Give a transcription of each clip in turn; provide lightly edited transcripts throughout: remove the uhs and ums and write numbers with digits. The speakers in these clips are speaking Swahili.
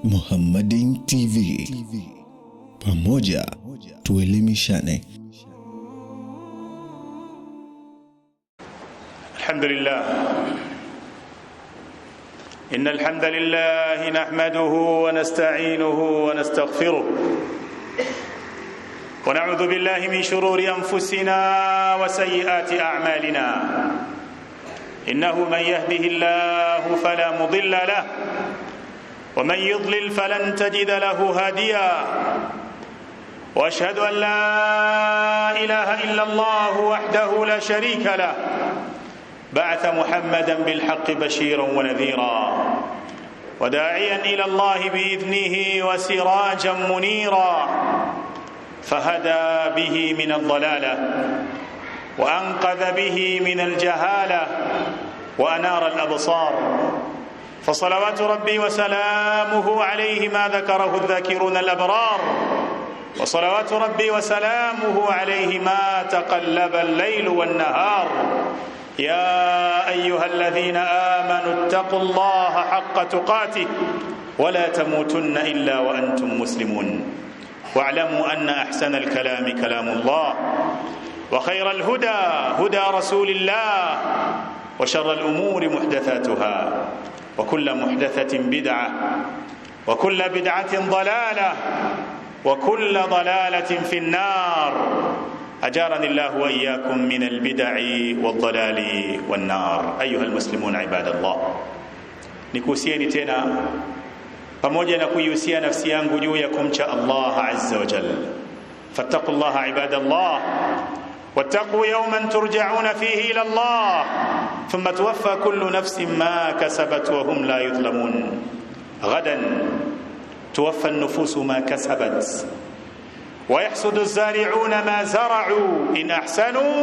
Muhammadin TV. Pamoja tuelimishane. Alhamdulillah. Innal hamdalillah nahmaduhu wa nasta'inuhu wa nastaghfiruh. Wa na'udhu billahi min shururi anfusina wa sayyiati a'malina. Innahu man yahdihillahu fala mudilla lahu ومن يضلل فلن تجد له هاديا واشهد ان لا اله الا الله وحده لا شريك له بعث محمدا بالحق بشيرا ونذيرا وداعيا الى الله باذنه وسراجا منيرا فهدى به من الضلاله وانقذ به من الجهاله وانار الابصار فصلوات ربي وسلامه عليه ما ذكره الذاكرون الأبرار وصلوات ربي وسلامه عليه ما تقلب الليل والنهار يا أيها الذين آمنوا اتقوا الله حق تقاته ولا تموتن إلا وأنتم مسلمون واعلموا أن أحسن الكلام كلام الله وخير الهدى هدى رسول الله وشر الأمور محدثاتها وكل محدثة بدعة وكل بدعة ضلالة وكل ضلالة في النار أجارني الله وإياكم من البدع والضلال والنار أيها المسلمون عباد الله nikuhusieni tena pamoja na kuihusia nafsi yangu juu ya kumcha Allah azza wa jalla fattaqullaha ibadallah wattaqu yawman turja'una fihi ila Allah ثم توفى كل نفس ما كسبت وهم لا يظلمون غدا توفى النفوس ما كسبت ويحصد الزارعون ما زرعوا إن أحسنوا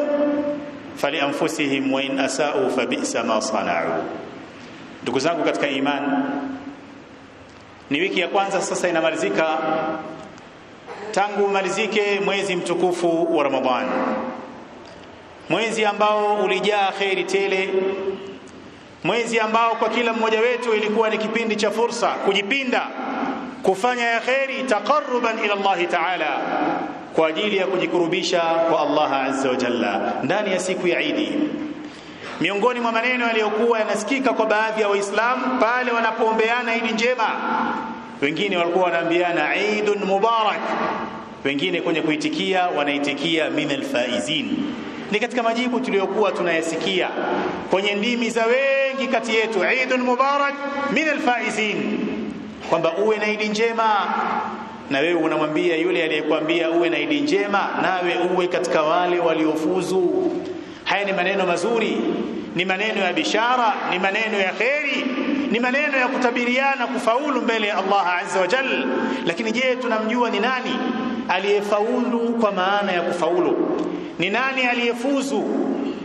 فلأنفسهم وإن أساءوا فبئس ما صنعوا. Ndugu zangu katika imani, ni wiki ya kwanza sasa inamalizika tangu malizike mwezi mtukufu wa Ramadhani, mwezi ambao ulijaa khairi tele, mwezi ambao kwa kila mmoja wetu ilikuwa ni kipindi cha fursa kujipinda kufanya ya khairi taqarruban ila Allah ta'ala, kwa ajili ya kujikurubisha kwa Allah azza wa jalla ndani ya siku ya Eid. Miongoni mwa maneno yaliyokuwa yanasikika kwa baadhi ya Waislamu pale wanapoombeana Eid njema, wengine walikuwa wanaambiana Eidun Mubarak, wengine kwenye kuitikia wanaitikia minal faizin. Ni katika majibu tuliyokuwa tunayasikia kwenye ndimi za wengi kati yetu, Eidun Mubarak minal faizin, kwamba uwe na Eid njema. Na wewe unamwambia yule aliyekwambia uwe na Eid njema, nawe uwe katika wale waliofuzu. Haya ni maneno mazuri, ni maneno ya bishara, ni maneno ya khairi, ni maneno ya kutabiriana kufaulu mbele ya Allah azza wa jalla. Lakini je, tunamjua ni nani aliyefaulu kwa maana ya kufaulu? Ni nani aliyefuzu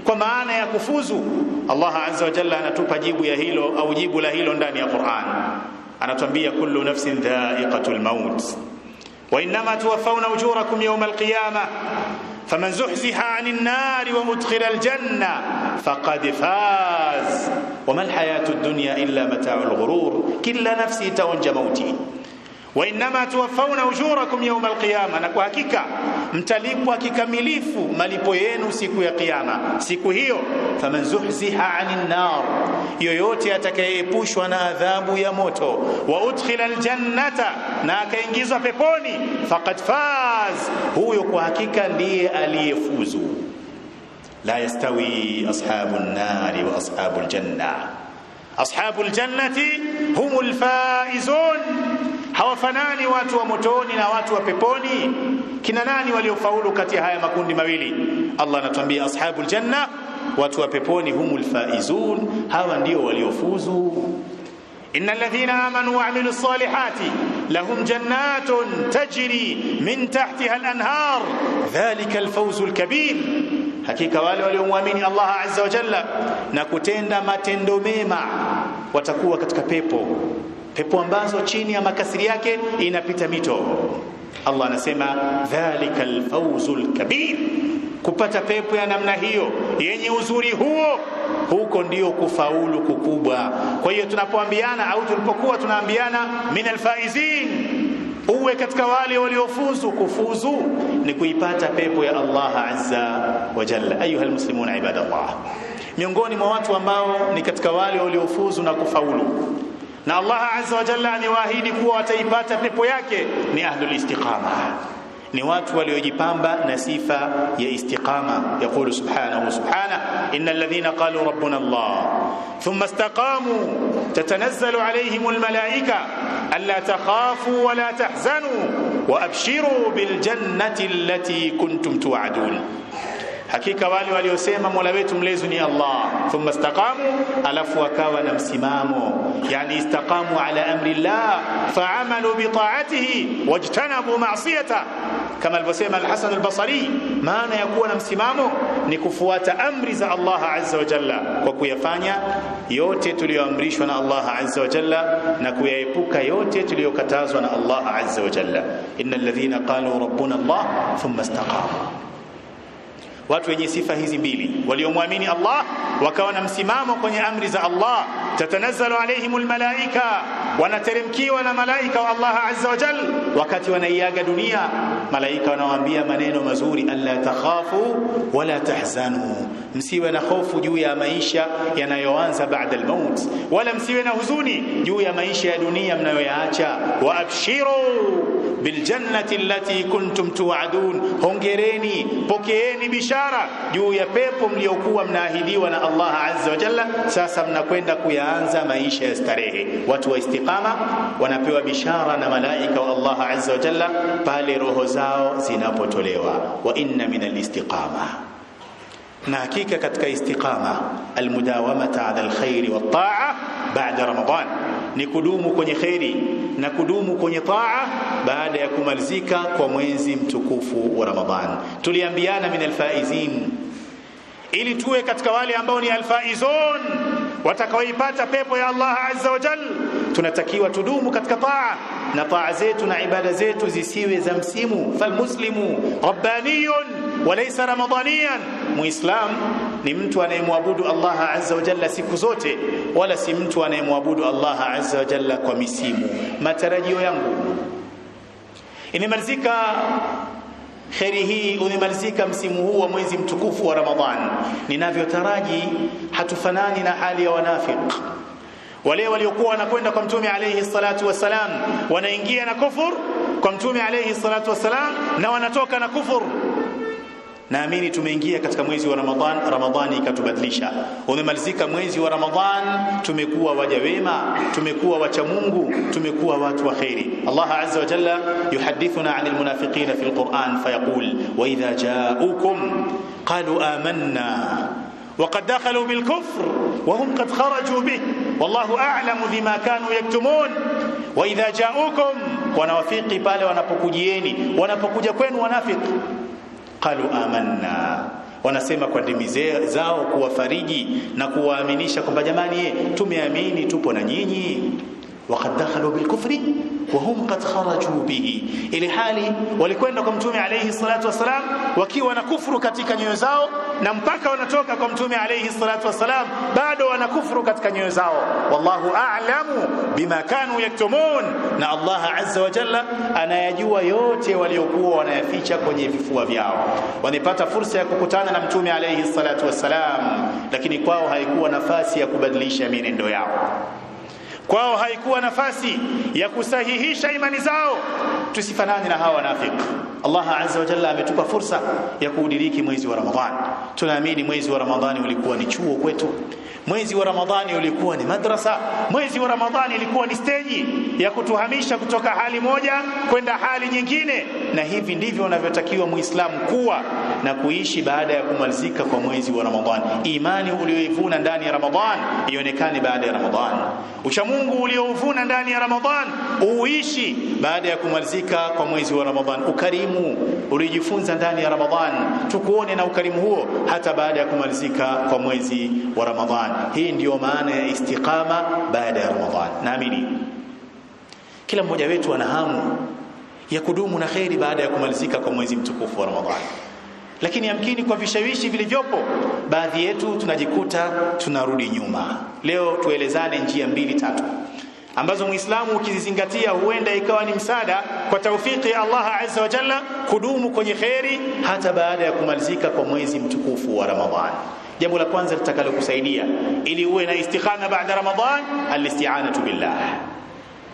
kwa maana ya kufuzu? Allah azza wa jalla anatupa jibu ya hilo au jibu la hilo ndani ya Qur'an. Anatuambia kullu nafsin dha'iqatul maut wa innama tuwaffawna ujurakum yawm al-qiyamah faman zuhziha 'anil nari wa udkhila al-janna faqad faz wama al-hayatud dunya illa mata'ul ghurur killa nafsin taonja mauti wa innama tuwaffawna ujurakum yawm al-qiyamah, na kwa hakika mtalipwa kikamilifu malipo yenu siku ya kiyama. Siku hiyo faman zuhziha 'anil nar, yoyote atakayeepushwa na adhabu ya moto, wa udkhila aljannata, na akaingizwa peponi, faqad faz, huyo kwa hakika ndiye aliyefuzu. La yastawi ashabun nari wa ashabul janna, ashabul jannati humul faizun, hawafanani watu wa motoni na watu wa peponi. Kina nani waliofaulu kati ya haya makundi mawili? Allah anatuambia ashabul janna, watu wa peponi, humul faizun, hawa ndio waliofuzu. innal ladhina amanu wa amilus salihati lahum jannatun tajri min tahtiha al-anhar dhalika al-fawzul kabir, hakika wale waliomwamini Allah azza wa jalla na kutenda matendo mema watakuwa katika pepo ambazo chini ya makasiri yake inapita mito. Allah anasema dhalika alfawzul kabir, kupata pepo ya namna hiyo yenye uzuri huo, huko ndio kufaulu kukubwa. Kwa hiyo tunapoambiana au tulipokuwa tunaambiana min alfaizin, uwe katika wale waliofuzu, kufuzu ni kuipata pepo ya Allah azza wa jalla. Ayuha almuslimuna ibadallah, miongoni mwa watu ambao ni katika wale waliofuzu na kufaulu na Allah azza wa jalla amewaahidi kuwa wataipata pepo yake ni ahlul istiqama, ni watu waliojipamba na sifa ya istiqama. Yaqulu subhanahu innal ladhina qalu rabbuna Allah thumma istaqamu tatanazzalu alayhimul malaika alla takhafu wa la tahzanu wa abshiru bil jannati allati kuntum tu'adun. Hakika wale waliosema Mola wetu mlezi ni Allah, thumma istaqamu, alafu wakawa na msimamo, yani istaqamu ala amri Allah fa'amalu bi ta'atihi wajtanabu ma'siyata, kama alivyosema al-Hasan al-Basri, maana ya kuwa na msimamo ni kufuata amri za Allah azza wa jalla kwa kuyafanya yote tuliyoamrishwa na Allah azza wa jalla na kuyaepuka yote tuliyokatazwa na Allah azza wa jalla. Innal ladhina qalu rabbuna Allah thumma istaqamu, watu wenye sifa hizi mbili, waliomwamini Allah wakawa na msimamo kwenye amri za Allah. Tatanazzalu alaihimul malaika, wanateremkiwa na malaika wa Allah azza wa jalla wakati wanaiaga dunia. Malaika wanawaambia maneno mazuri, alla takhafu wala tahzanu, msiwe na hofu juu ya maisha yanayoanza baada al-maut, wala msiwe na huzuni juu ya maisha ya dunia mnayoyaacha. Wa abshiru bil jannati allati kuntum tu'adun, hongereni, pokeeni bishara juu ya pepo mliokuwa mnaahidiwa na Allah azza wa jalla. Sasa mnakwenda kuyaanza maisha ya starehe. Watu wa istiqama wanapewa bishara na malaika wa Allah azza wa jalla pale roho zao zinapotolewa. Wa inna min al-istiqama, na hakika katika istiqama almudawamata ala alkhairi wat ta'a ba'da Ramadan, ni kudumu kwenye khairi na kudumu kwenye taa baada ya kumalizika kwa mwezi mtukufu wa Ramadhan. Tuliambiana min alfaizin, ili tuwe katika wale ambao ni alfaizun watakaoipata pepo ya Allah azza wa jalla, tunatakiwa tudumu katika taa, na taa zetu na ibada zetu zisiwe za msimu. Falmuslimu rabbaniyun wa laysa ramadaniyan, muislam ni mtu anayemwabudu Allah azza wa jalla siku zote, wala si mtu anayemwabudu Allah azza wa jalla kwa misimu. Matarajio yangu inimalizika kheri hii, unimalizika msimu huu wa mwezi mtukufu wa Ramadhan, ninavyotaraji hatufanani na hali ya wanafiki wale waliokuwa wanakwenda kwa Mtume alayhi salatu wasalam, wanaingia na kufur kwa Mtume alayhi salatu wasalam na wanatoka na kufur. Naamini tumeingia katika mwezi wa Ramadhan, Ramadhani ikatubadilisha. Umemalizika mwezi wa Ramadhan, tumekuwa waja wema, tumekuwa wacha Mungu, tumekuwa watu wa khairi. Allah azza wa jalla yuhadithuna 'anil munafiqina fil Qur'an fayaqul wa idha ja'ukum qalu amanna وقد دخلوا بالكفر وهم قد خرجوا به والله أعلم بما كانوا يكتمون. وإذا جاءوكم, wanawafiki pale wanapokujieni, wanapokuja kwenu wanafiki, qalu amanna, wanasema kwa ndimi zao kuwafariji na kuwaaminisha kwamba jamani, tumeamini, tupo na nyinyi. وقد دخلوا بالكفر وهم قد خرجوا به, ili hali walikwenda kwa Mtume alayhi salatu wasalam wakiwa na kufuru katika nyoyo zao, na mpaka wanatoka kwa Mtume alayhi salatu wasalam bado wana kufuru katika nyoyo zao. Wallahu a'lamu bima kanu yaktumun, na Allah azza wa jalla anayajua yote waliokuwa wanayaficha kwenye vifua vyao. Wanapata fursa ya kukutana na Mtume alayhi salatu wasalam, lakini kwao haikuwa nafasi ya kubadilisha mienendo yao, kwao haikuwa nafasi ya kusahihisha imani zao. Tusifanane na hawa wanafiki. Allah azza wa jalla ametupa fursa ya kuudiriki mwezi wa Ramadhani. Tunaamini mwezi wa Ramadhani ulikuwa ni chuo kwetu, mwezi wa Ramadhani ulikuwa ni madrasa, mwezi wa Ramadhani ilikuwa ni stage ya kutuhamisha kutoka hali moja kwenda hali nyingine. Na hivi ndivyo unavyotakiwa Muislamu kuwa na kuishi baada ya kumalizika kwa mwezi wa Ramadhani. Imani uliyoivuna ndani ya Ramadhani ionekane baada ya Ramadhani. Uchamungu uliouvuna ndani ya Ramadhani uishi baada ya kumalizika kwa mwezi wa Ramadhani. Ukarimu ulijifunza ndani ya Ramadhani tukuone na ukarimu huo hata baada ya kumalizika kwa mwezi wa Ramadhani. Hii ndiyo maana ya istiqama baada ya Ramadhani. Naamini kila mmoja wetu ana hamu ya kudumu na khairi baada ya kumalizika kwa mwezi mtukufu wa Ramadhani. lakini yamkini kwa vishawishi vilivyopo baadhi yetu tunajikuta tunarudi nyuma. Leo tuelezane njia 2-3 ambazo Muislamu ukizizingatia huenda ikawa ni msaada kwa taufiki ya Allah Azza wa Jalla kudumu kwenye khairi hata baada ya kumalizika kwa mwezi mtukufu wa Ramadhan. Jambo la kwanza litakalokusaidia ili uwe na istiqama baada Ramadhan, al-isti'anatu billah,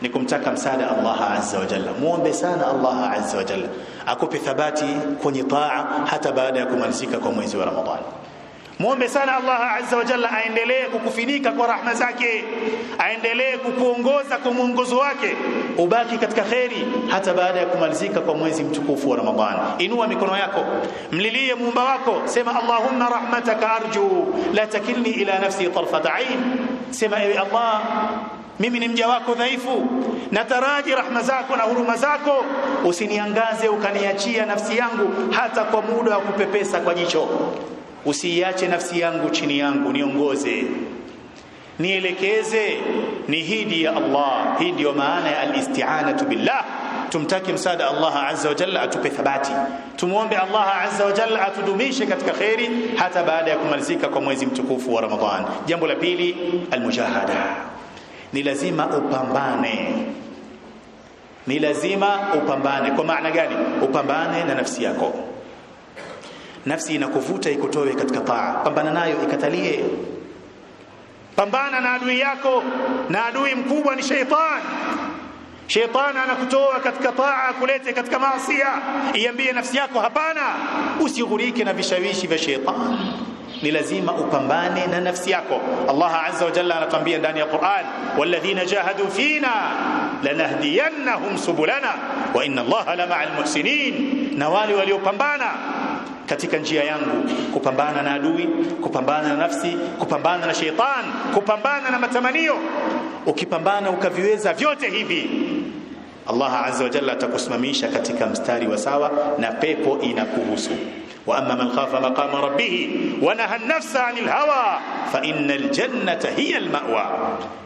ni kumtaka msaada Allah Azza wa Jalla. Muombe sana Allah Azza wa Jalla akupe thabati kwenye taa hata baada ya kumalizika kwa mwezi wa Ramadhan. Muombe sana Allah Azza wa Jalla aendelee kukufinika kwa rahma zake, aendelee kukuongoza kwa mwongozo wake, ubaki katika khairi hata baada ya kumalizika kwa mwezi mtukufu wa Ramadhan. Inua mikono yako, mlilie muumba wako, sema Allahumma rahmataka arju la takilni ila nafsi tarfat ain. Sema ewe Allah, mimi ni mja wako dhaifu, nataraji rahma zako na huruma zako, usiniangaze ukaniachia nafsi yangu hata kwa muda wa kupepesa kwa jicho. Usiiache nafsi yangu chini yangu, niongoze, nielekeze, nihidi ya Allah. Hii ndio maana ya al-isti'anatu billah. Tumtaki msaada Allah Azza wa Jalla atupe thabati, tumuombe Allah Azza wa Jalla atudumishe katika khairi hata baada ya kumalizika kwa mwezi mtukufu wa Ramadhan. Jambo la pili, al-mujahada. Ni lazima upambane. Ni lazima upambane. Kwa maana gani? Upambane na nafsi yako. Nafsi inakuvuta ikutoe katika taa, pambana nayo ikatalie. Pambana na adui yako, na adui mkubwa ni sheitan. Sheitan anakutoa katika taa kulete katika maasi. Iambie nafsi yako hapana, usighurike na vishawishi vya sheitan. Ni lazima upambane na nafsi yako. Allah Azza wa Jalla anatuambia ndani ya Qur'an, walladhina jahadu fina lanahdiyannahum subulana wa inna Allaha lama'al muhsinin. Na wale waliopambana katika njia yangu, kupambana na adui, kupambana na nafsi, kupambana na sheitan, kupambana na matamanio. Ukipambana ukaviweza vyote hivi, Allah Azza wa Jalla atakusimamisha katika mstari wa sawa na pepo inakuhusu. Wa amma man khafa maqama rabbih wa naha an-nafsa 'anil hawa fa innal jannata hiya al-ma'wa.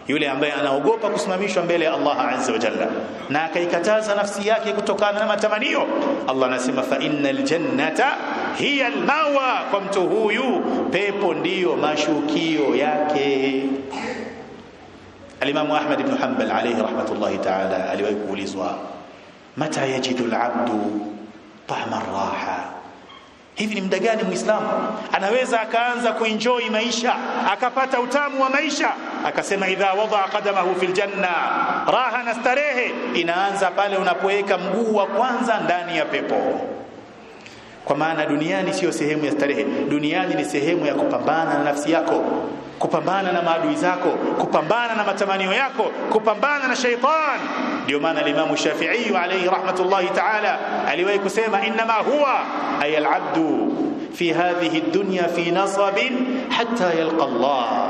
Yule ambaye anaogopa kusimamishwa mbele ya Allah Azza wa Jalla na akaikataza nafsi yake kutokana na matamanio, Allah anasema fa innal jannata hiya al-ma'wa. Kwa mtu huyu pepo ndiyo mashukio yake. Al-Imam Ahmad ibn Hanbal alayhi rahmatullahi ta'ala aliwahi kuulizwa, mata yajidu al-'abdu ta'ma ar-raha. Hivi ni muda gani Muislamu anaweza akaanza kuenjoy maisha, akapata utamu wa maisha? Akasema idha wada qadamahu fil janna. Raha na starehe inaanza pale unapoweka mguu wa kwanza ndani ya pepo. Kwa maana duniani sio sehemu ya starehe. Duniani ni sehemu ya kupambana na nafsi yako, kupambana na maadui zako, kupambana na matamanio yako, kupambana na sheitan. Ndio maana Imam Shafi'i alayhi rahmatullahi ta'ala aliwahi kusema, inma huwa ay al-'abdu fi hadhihi ad-dunya fi nasabin hatta yalqa Allah.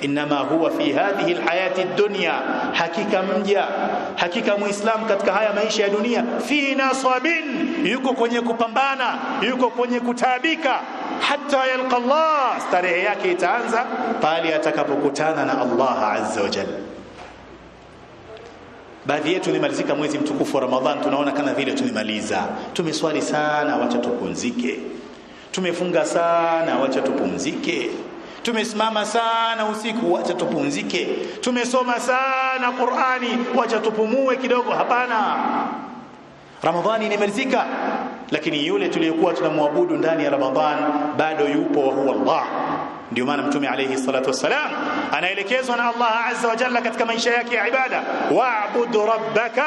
Inma huwa fi hadhihi al-hayati ad-dunya, hakika mja, hakika muislam katika haya maisha ya dunia, fi nasabin, yuko kwenye kupambana, yuko kwenye kutabika, hatta yalqa Allah, starehe yake itaanza pale atakapokutana na Allah Azza wa Jalla. Baadhi yetu nimalizika mwezi mtukufu wa Ramadhan, tunaona kana vile tumemaliza. Tumeswali sana, wacha tupumzike. Tumefunga sana, wacha tupumzike. Tumesimama sana usiku, wacha tupumzike. Tumesoma sana Qur'ani, wacha tupumue kidogo. Hapana, Ramadhani imemalizika, lakini yule tuliyekuwa tunamwabudu ndani ya Ramadhan bado yupo, wa huwa Allah. Ndio maana Mtume alayhi salatu wassalam anaelekezwa na Allah Azza wa Jalla katika maisha yake ya ibada, wa'bud rabbaka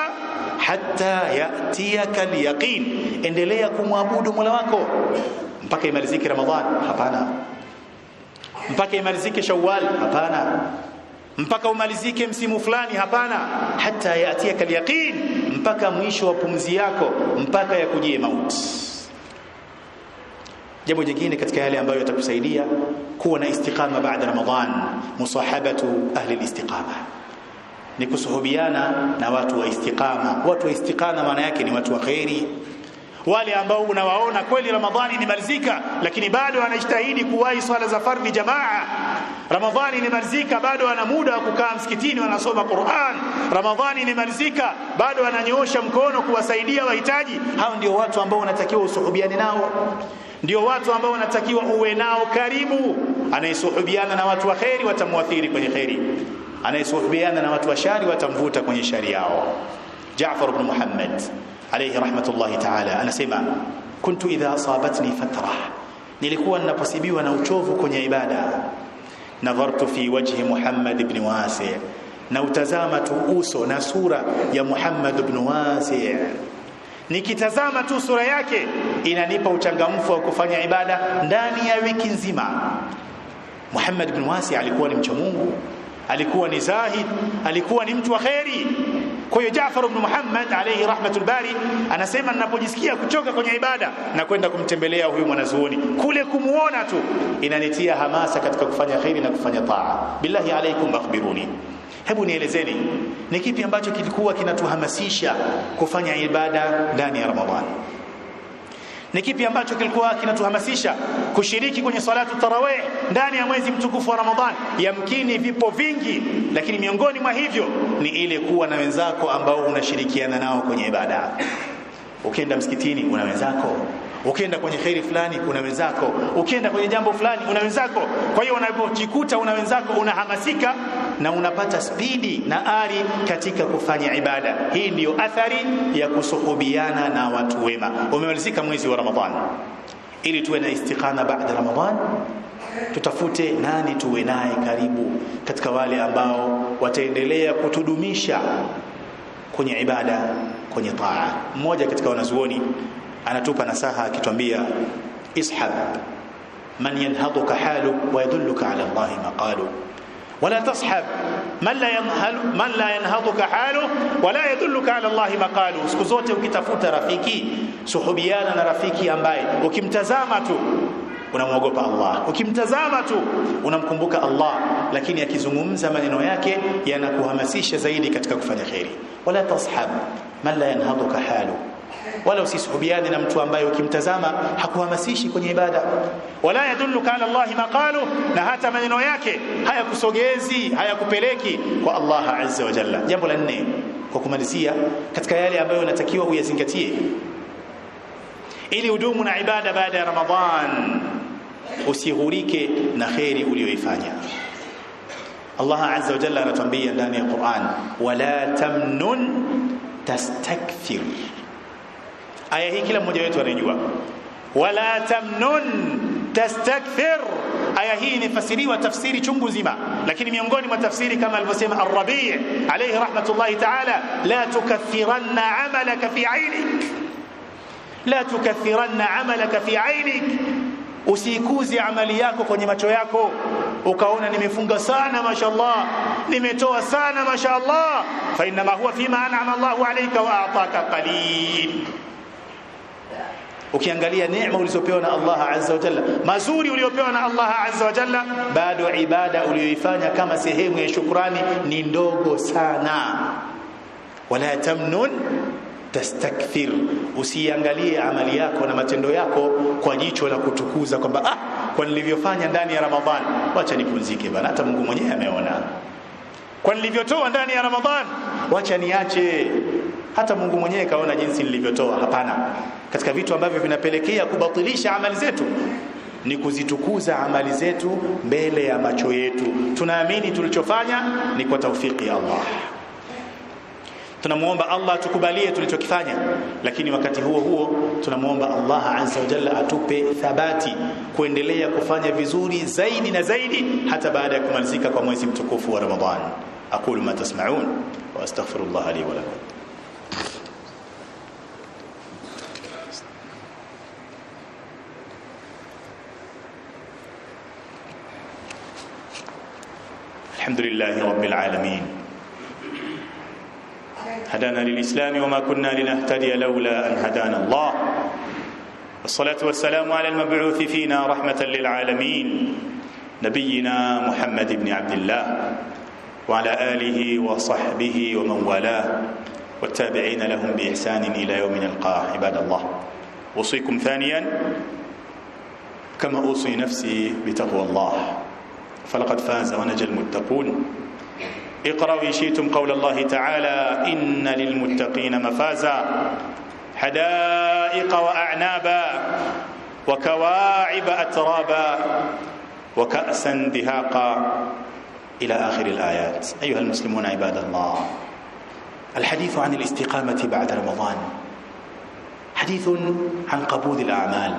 hatta ya'tiyaka al-yaqin. Endelea kumwabudu Mola wako mpaka imalizike Ramadhan. Hapana. Mpaka imalizike Shawwal. Hapana. Mpaka umalizike msimu fulani. Hapana. Hatta ya'tiyaka al-yaqin, mpaka mwisho wa pumzi yako, mpaka yakujie mauti. Jambo jingine katika yale ambayo yatakusaidia kuwa na istiqama baada Ramadhan, musahabatu ahli al-istiqama, ni kusuhubiana na watu wa istiqama. Watu wa istiqama maana yake ni watu wa khairi, wale ambao unawaona kweli Ramadhani imemalizika lakini bado anajitahidi kuwahi swala za fardhi jamaa. Ramadhani imemalizika bado ana muda wa kukaa msikitini wanasoma Qur'an. Ramadhani imemalizika bado ananyoosha mkono kuwasaidia wahitaji. Hao ndio watu ambao unatakiwa usuhubiane nao. ndio watu ambao wanatakiwa uwe nao karibu. Anayesuhubiana na watu wa khairi watamuathiri kwenye khairi, anayesuhubiana na watu wa shari watamvuta kwenye shari yao. Jaafar ibn Muhammad alayhi rahmatullahi ta'ala anasema, kuntu idha asabatni fatra, nilikuwa ninaposibiwa na uchovu kwenye ibada, nadhartu fi wajhi Muhammad ibn Wasi, na utazama tu uso na sura ya Muhammad ibn Wasi, nikitazama tu sura yake inanipa uchangamfu wa kufanya ibada ndani ya wiki nzima. Muhammad ibn Wasi alikuwa ni mcha Mungu, alikuwa ni zahid, alikuwa ni mtu wa khairi. Kwa hiyo Jaafar ibn Muhammad alayhi rahmatul bari anasema, ninapojisikia kuchoka kwenye ibada na kwenda kumtembelea huyu mwanazuoni, kule kumuona tu inanitia hamasa katika kufanya khairi na kufanya taa. Billahi alaykum akhbiruni, hebu nielezeni ni kipi ambacho kilikuwa kinatuhamasisha kufanya ibada ndani ya Ramadhani? Ni kipi ambacho kilikuwa kinatuhamasisha kushiriki kwenye salatu tarawih ndani ya mwezi mtukufu wa Ramadhani? Yamkini vipo vingi, lakini miongoni mwa hivyo ni ile kuwa na wenzako ambao unashirikiana nao kwenye ibada. Ukienda msikitini una wenzako, ukienda kwenye khairi fulani una wenzako, ukienda kwenye jambo fulani una wenzako. Kwa hiyo unapojikuta una wenzako, unahamasika na unapata spidi na ari katika kufanya ibada. Hii ndiyo athari ya kusuhubiana na watu wema. Umemalizika mwezi wa Ramadhani, ili tuwe na istiqama baada Ramadhani, tutafute nani tuwe naye karibu katika wale ambao wataendelea kutudumisha kwenye ibada, kwenye taa. Mmoja katika wanazuoni anatupa nasaha akituambia, ishab man yanhaduka halu wa yadulluka ala Allah maqalu, wala tashab man la yanhaduka halu wala yadulluka ala Allah maqalu. Siku zote ukitafuta rafiki, suhubiana na rafiki ambaye ukimtazama tu unamwogopa Allah, ukimtazama tu unamkumbuka Allah, lakini akizungumza maneno yake yanakuhamasisha zaidi katika kufanya khairi. Wala tashab man la yanhaduka halu, wala usisuhubiane na mtu ambaye ukimtazama hakuhamasishi kwenye ibada. Wala yadulluka ala Allah maqalu, na hata maneno yake hayakusogezi, hayakupeleki kwa Allah azza wa jalla. Jambo la 4 kwa kumalizia, katika yale ambayo unatakiwa uyazingatie ili udumu na ibada baada ya Ramadhan, usighurike na khairi uliyoifanya. Allah azza wa jalla anatuambia ndani ya Qur'an, wala tamnun tastakthir. Aya hii kila mmoja wetu anajua, wala tamnun tastakthir. Aya hii inafasiriwa tafsiri chungu zima, lakini miongoni mwa tafsiri kama alivyosema Ar-Rabi' alayhi rahmatullahi ta'ala, la tukathiranna amalaka fi 'aynik, la tukathiranna amalaka fi 'aynik. Usikuze amali yako kwenye macho yako, ukaona nimefunga sana mashallah, nimetoa sana mashallah, fa inma huwa fima an'ama Allahu alayka wa a'taka qalil. Ukiangalia neema ulizopewa na Allah azza wa jalla, mazuri uliopewa na Allah azza wa jalla, bado ibada uliyoifanya kama sehemu ya shukrani ni ndogo sana. Wala tamnun tastakthir. Usiangalie amali yako na matendo yako kwa jicho la kutukuza kwamba kwa nilivyofanya ndani ya Ramadhani, wacha nipumzike bana, hata Mungu mwenyewe ameona. Kwa nilivyotoa ndani ya Ramadhani, wacha niache, hata Mungu mwenyewe kaona jinsi nilivyotoa. Hapana. Katika vitu ambavyo vinapelekea kubatilisha amali zetu ni kuzitukuza amali zetu mbele ya macho yetu. Tunaamini tulichofanya ni kwa taufiki ya Allah. Tunamuomba Allah tukubalie tulichokifanya, lakini wakati huo huo tunamuomba Allah azza wa jalla atupe thabati kuendelea kufanya vizuri zaidi na zaidi hata baada ya kumalizika kwa mwezi mtukufu wa Ramadhan. Aqulu ma tasma'un wa astaghfirullah li wa lakum. Alhamdulillahi rabbil alamin, هدانا للإسلام وما كنا لنهتدي لولا أن هدانا الله، والصلاة والسلام على المبعوث فينا رحمة للعالمين نبينا محمد بن عبد الله وعلى آله وصحبه ومن والاه والتابعين لهم بإحسان إلى يوم نلقاه. عباد الله، أوصيكم ثانيا كما أوصي نفسي بتقوى الله، فلقد فاز ونجى المتقون. اقرأوا إن شئتم قول الله تعالى: إن للمتقين مفازا حدائق وأعنابا وكواعب أترابا وكأسا دهاقا إلى آخر الآيات. أيها المسلمون عباد الله، الحديث عن الاستقامة بعد رمضان حديث عن قبول الأعمال.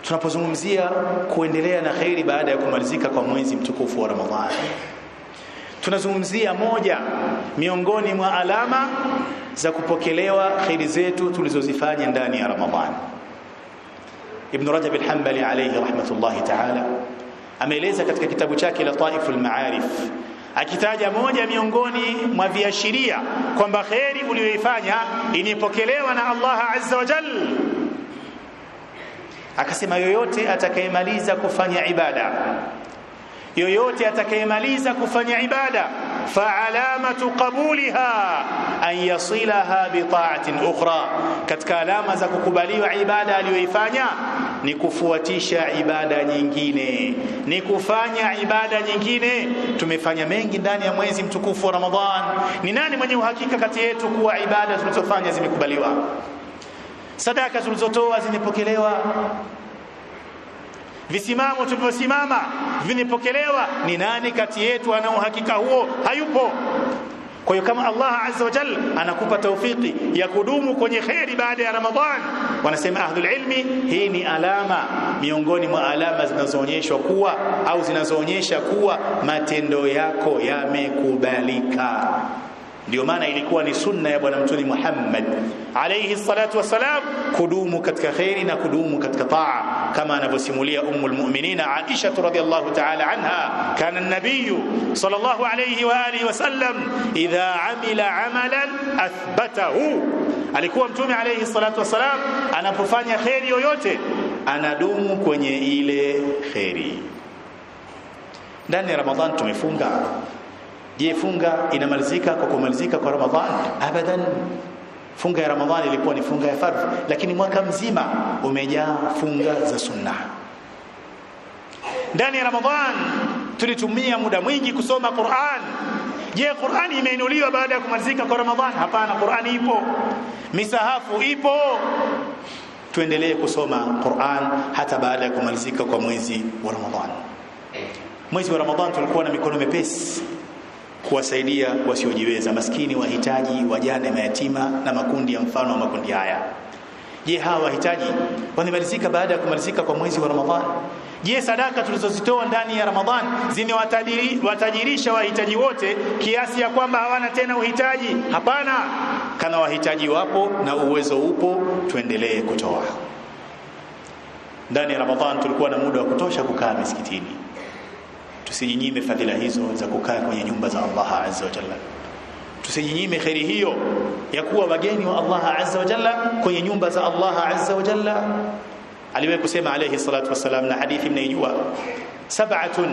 tunapozungumzia kuendelea na khairi baada ya kumalizika kwa mwezi mtukufu wa Ramadhani, tunazungumzia moja miongoni mwa alama za kupokelewa khairi zetu tulizozifanya ndani ya Ramadhani. Ibn Rajab al-Hanbali alayhi rahmatullahi ta'ala ameeleza katika kitabu chake Lataiful Ma'arif, akitaja moja miongoni mwa viashiria kwamba khairi uliyoifanya inipokelewa na Allah azza wa jalla. Akasema yoyote atakayemaliza kufanya ibada, yoyote atakayemaliza kufanya ibada, fa alamatu qabuliha an yasilaha bi ta'atin ukhra, katika alama za kukubaliwa ibada aliyoifanya ni kufuatisha ibada nyingine, ni kufanya ibada nyingine. Tumefanya mengi ndani ya mwezi mtukufu wa Ramadhan. Ni nani mwenye uhakika kati yetu kuwa ibada tulizofanya zimekubaliwa? Sadaka tulizotoa zimepokelewa? Visimamo tulivyosimama vinapokelewa? Ni nani kati yetu ana uhakika huo? Hayupo. Kwa hiyo kama Allah azza wa jalla anakupa taufiki ya kudumu kwenye khairi baada ya Ramadhan, wanasema ahlul ilmi, hii ni alama miongoni mwa alama zinazoonyesha kuwa au zinazoonyesha kuwa matendo yako yamekubalika. Ndio maana ilikuwa ni sunna ya bwana mtume Muhammad alayhi salatu wasalam kudumu katika khairi na kudumu katika taa, kama anavyosimulia ummul mu'minin Aisha radhiyallahu ta'ala anha, kana an-nabiy sallallahu alayhi wa alihi wasallam idha amila amalan athbatahu, alikuwa mtume alayhi salatu wasalam anapofanya khairi yoyote anadumu kwenye ile khairi. Ndani ya Ramadhan tumefunga. Je, funga inamalizika kwa kumalizika kwa Ramadhan? Abadan. Funga ya Ramadhani ilikuwa ni funga ya fardh, lakini mwaka mzima umejaa funga za sunna. Ndani ya Ramadhan tulitumia muda mwingi kusoma Qur'an. Je, Qur'an imeinuliwa baada ya kumalizika kwa Ramadhan? Hapana, Qur'an ipo, misahafu ipo. Tuendelee kusoma Qur'an hata baada ya kumalizika kwa mwezi wa Ramadhan. Mwezi wa Ramadhan tulikuwa na mikono mepesi kuwasaidia wasiojiweza, maskini, wahitaji, wajane, mayatima na makundi ya mfano wa makundi haya. Je, hawa wahitaji wanamalizika baada ya kumalizika kwa mwezi wa Ramadhan? Je, sadaka tulizozitoa ndani ya Ramadhan zinawatajirisha wahitaji wote kiasi ya kwamba hawana tena uhitaji? Hapana. Kama wahitaji wapo na uwezo upo, tuendelee kutoa. Ndani ya Ramadhan tulikuwa na muda wa kutosha kukaa misikitini. Tusijinyime fadhila hizo za kukaa kwenye nyumba za Allah azza wa jalla. Tusijinyime khairi hiyo ya kuwa wageni wa Allah azza wa jalla kwenye nyumba za Allah azza wa jalla. Aliwahi kusema alayhi salatu wasalam, na hadithi mnaijua, sab'atun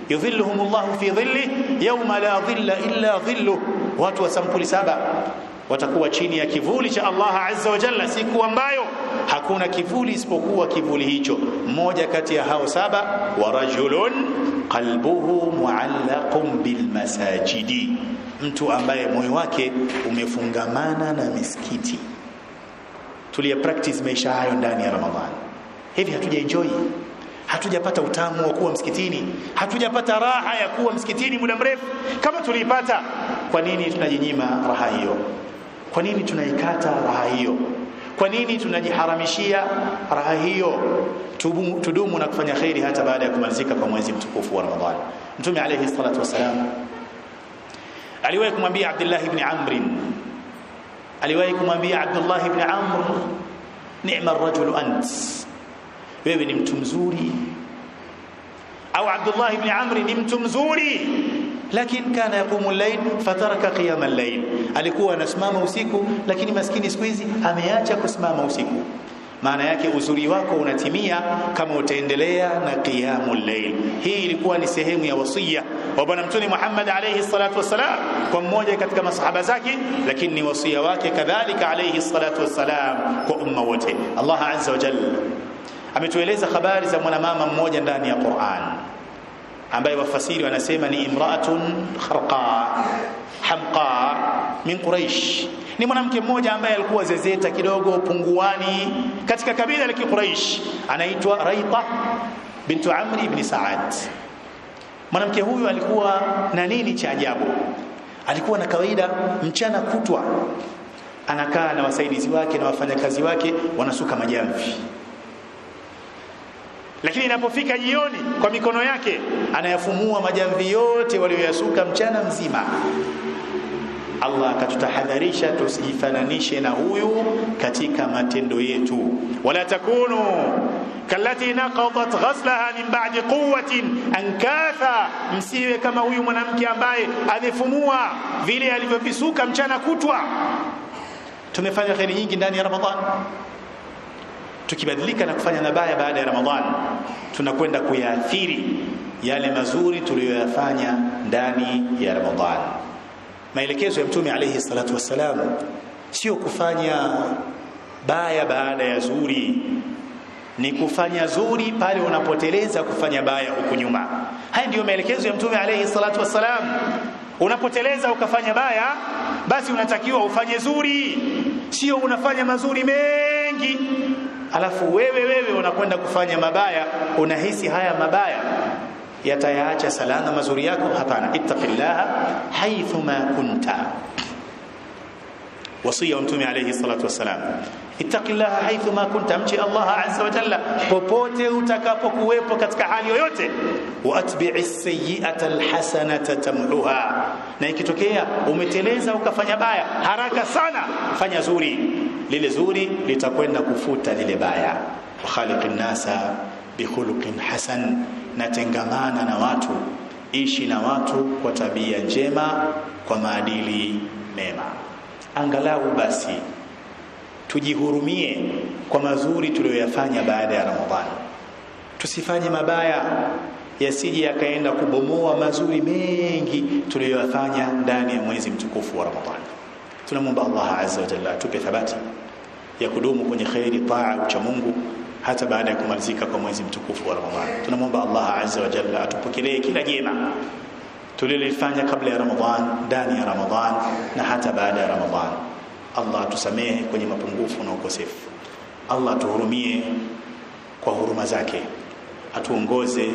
yudhilluhumullahu fi dhillihi yawma la dhilla illa dhilluh, watu wa sampuli saba watakuwa chini ya kivuli cha Allah azza wa jalla siku ambayo hakuna kivuli isipokuwa kivuli hicho. Mmoja kati ya hao saba, wa rajulun qalbuhu muallaqun bil masajidi, mtu ambaye moyo wake umefungamana na misikiti. Tulia practice maisha hayo ndani ya Ramadhani. Hivi hatuja enjoy, hatujapata utamu wa kuwa msikitini, hatujapata raha ya kuwa msikitini muda mrefu. Kama tulipata, kwa nini tunajinyima raha hiyo? Kwa nini tunaikata raha hiyo? Kwa nini tunajiharamishia raha hiyo? Tudumu na kufanya khairi hata baada ya kumalizika kwa mwezi mtukufu wa Ramadhani. Mtume alayhi salatu wasalam aliwahi kumwambia Abdullah ibn Amr, aliwahi kumwambia Abdullah ibn Amr, ni'ma ar-rajul ant, wewe ni mtu mzuri. Au Abdullah ibn Amr ni mtu mzuri, lakini kana yaqumu al-layl fataraka qiyam al-layl, alikuwa anasimama usiku lakini maskini siku hizi ameacha kusimama usiku. Maana yake uzuri wako unatimia kama utaendelea na qiyamul layl. Hii ilikuwa ni sehemu ya wasia wa bwana mtume Muhammad alayhi salatu wasalam kwa mmoja katika masahaba zake, lakini ni wasia wake kadhalika alayhi salatu wasalam kwa umma wote. Allah azza wa jalla ametueleza habari za mwanamama mmoja ndani ya Qur'an ambaye wafasiri wanasema ni imra'atun kharqa hamqa min Quraish. Ni mwanamke mmoja ambaye alikuwa zezeta kidogo, punguani, katika kabila la Quraysh, anaitwa Raita bintu Amr ibn Saad. Mwanamke huyu alikuwa na nini cha ajabu? Alikuwa na kawaida mchana kutwa anakaa na wasaidizi wake na wafanyakazi wake wanasuka majamvi, lakini inapofika jioni kwa mikono yake anayafumua majamvi yote walioyasuka mchana mzima. Allah akatutahadharisha tusijifananishe na huyu katika matendo yetu. Wala takunu kallati naqadat ghaslaha min ba'di quwwatin ankatha, msiwe kama huyu mwanamke ambaye amefumua vile alivyovisuka mchana kutwa. Tumefanya khairi nyingi ndani ya Ramadhan, tukibadilika na kufanya mabaya baada ya Ramadhan tunakwenda kuyaathiri yale mazuri tuliyoyafanya ndani ya Ramadhan. Maelekezo ya Mtume alayhi salatu wassalam sio kufanya baya baada ya zuri, ni kufanya zuri pale unapoteleza kufanya baya huko nyuma. Haya ndiyo maelekezo ya Mtume alayhi salatu wassalam. Unapoteleza ukafanya baya, basi unatakiwa ufanye zuri, sio unafanya mazuri mengi alafu wewe unakwenda kufanya mabaya, unahisi haya mabaya yatayaacha salama mazuri yako. Hapana, ittaqillaha haythuma kunta. Wasia wa Mtume alayhi salatu wassalam, ittaqillaha haythuma kunta, mchi Allah azza wa jalla popote utakapokuwepo katika hali yoyote. Wa atbi'is sayyi'ata alhasanata tamhuha, na ikitokea umeteleza ukafanya baya, haraka sana fanya zuri, lile zuri litakwenda kufuta lile baya. Wa khaliqin nasa bi khuluqin hasan, na tengamana na watu, ishi na watu kwa tabia njema, kwa maadili mema. Angalau basi tujihurumie kwa mazuri tuliyoyafanya baada ya Ramadhani. Tusifanye mabaya yasije yakaenda kubomoa mazuri mengi tuliyoyafanya ndani ya mwezi mtukufu wa Ramadhani. Tunamwomba Allah azza wa jalla atupe thabati ya kudumu kwenye khairi, taa, ucha Mungu hata baada ya kumalizika kwa mwezi mtukufu wa Ramadhani. Tunamwomba Allah azza wa jalla atupokelee kila jema tulilofanya kabla ya Ramadhan, ndani ya Ramadhan na hata baada ya Ramadhan. Allah tusamehe kwenye mapungufu na ukosefu. Allah tuhurumie kwa huruma zake, atuongoze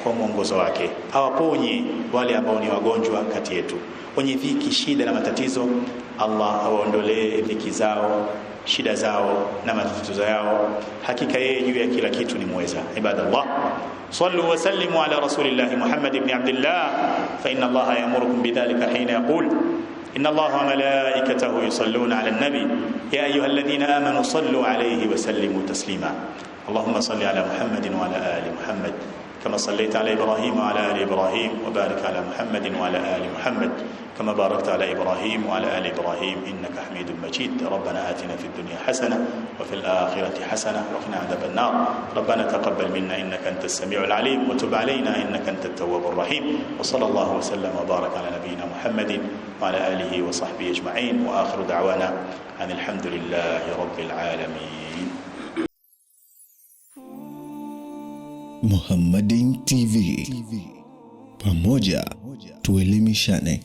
kwa mwongozo wake, awaponye wale ambao ni wagonjwa kati yetu, wenye dhiki, shida na matatizo. Allah awaondolee dhiki zao, shida zao na matatizo yao. Hakika yeye juu ya kila kitu ni muweza. Ibadallah, sallu wa sallimu ala rasulillah Muhammad ibn Abdullah, fa inna Allah ya'murukum bidhalika hina yaqul inna Allah wa malaikatahu yusalluna ala an-nabi ya ayyuhalladhina amanu sallu alayhi wa sallimu taslima. Allahumma salli ala Muhammadin wa ala ali Muhammad كما صليت على إبراهيم وعلى آل إبراهيم وبارك على محمد وعلى آل محمد كما باركت على إبراهيم وعلى آل إبراهيم إنك حميد مجيد. ربنا آتنا في الدنيا حسنة وفي الآخرة حسنة وقنا عذاب النار. ربنا تقبل منا إنك أنت السميع العليم وتب علينا إنك أنت التواب الرحيم. وصلى الله وسلم وبارك على نبينا محمد وعلى آله وصحبه أجمعين. وآخر دعوانا أن الحمد لله رب العالمين. Muhammadin TV, pamoja tuelimishane.